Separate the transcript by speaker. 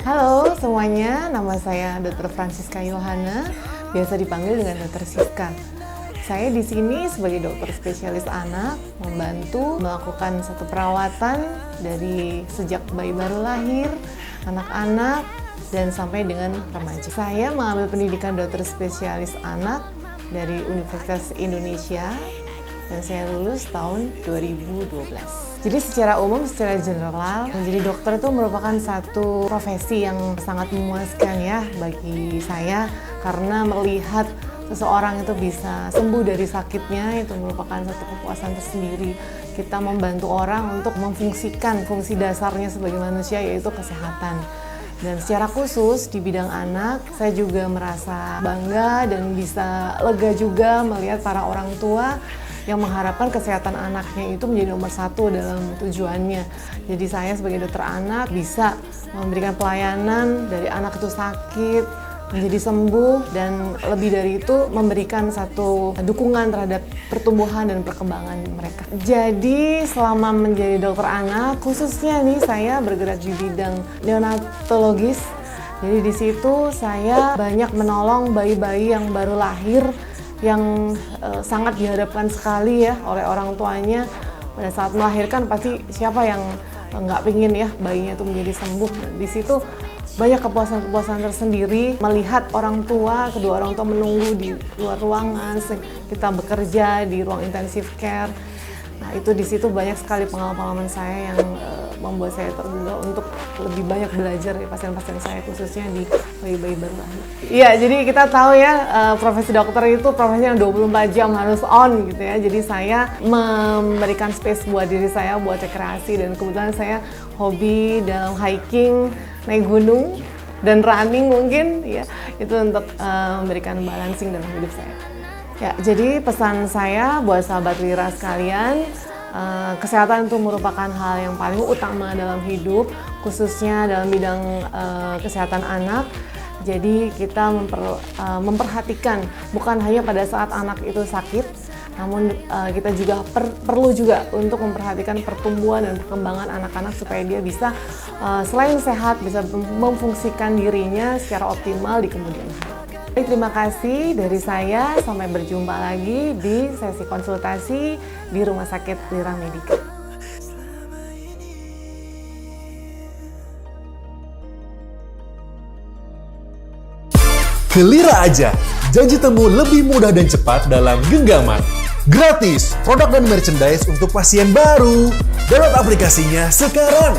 Speaker 1: Halo semuanya, nama saya Dr. Francisca Yohana, biasa dipanggil dengan Dr. Siska. Saya di sini sebagai dokter spesialis anak, membantu melakukan satu perawatan dari sejak bayi baru lahir, anak-anak, dan sampai dengan remaja. Saya mengambil pendidikan dokter spesialis anak dari Universitas Indonesia, dan saya lulus tahun 2012. Jadi secara umum, secara general, menjadi dokter itu merupakan satu profesi yang sangat memuaskan ya bagi saya, karena melihat seseorang itu bisa sembuh dari sakitnya itu merupakan satu kepuasan tersendiri. Kita membantu orang untuk memfungsikan fungsi dasarnya sebagai manusia, yaitu kesehatan. Dan secara khusus di bidang anak, saya juga merasa bangga dan bisa lega juga melihat para orang tua yang mengharapkan kesehatan anaknya itu menjadi nomor satu dalam tujuannya. Jadi saya sebagai dokter anak bisa memberikan pelayanan dari anak itu sakit, menjadi sembuh, dan lebih dari itu memberikan satu dukungan terhadap pertumbuhan dan perkembangan mereka. Jadi selama menjadi dokter anak, khususnya nih saya bergerak di bidang neonatologis. Jadi di situ saya banyak menolong bayi-bayi yang baru lahir, yang sangat dihadapkan sekali ya oleh orang tuanya. Pada saat melahirkan pasti siapa yang nggak pingin ya bayinya itu menjadi sembuh. Di situ banyak kepuasan-kepuasan tersendiri melihat orang tua, kedua orang tua menunggu di luar ruangan, kita bekerja di ruang intensive care. Nah itu di situ banyak sekali pengalaman saya yang membuat saya tergugah untuk lebih banyak belajar dari pasien-pasien saya, khususnya di bayi-bayi baru lahir. Iya, jadi kita tahu ya profesi dokter itu profesi yang 24 jam harus on gitu ya. Jadi saya memberikan space buat diri saya buat rekreasi, dan kebetulan saya hobi dalam hiking, naik gunung, dan running mungkin ya. Itu untuk memberikan balancing dalam hidup saya. Ya, jadi pesan saya buat sahabat Wira sekalian, kesehatan itu merupakan hal yang paling utama dalam hidup, khususnya dalam bidang kesehatan anak. Jadi kita memperhatikan bukan hanya pada saat anak itu sakit, namun kita juga perlu juga untuk memperhatikan pertumbuhan dan perkembangan anak-anak supaya dia bisa selain sehat bisa memfungsikan dirinya secara optimal di kemudian hari. Terima kasih dari saya, sampai berjumpa lagi di sesi konsultasi di Rumah Sakit Wira Medica.
Speaker 2: Kelira aja, janji temu lebih mudah dan cepat dalam genggaman. Gratis, produk dan merchandise untuk pasien baru. Download aplikasinya sekarang.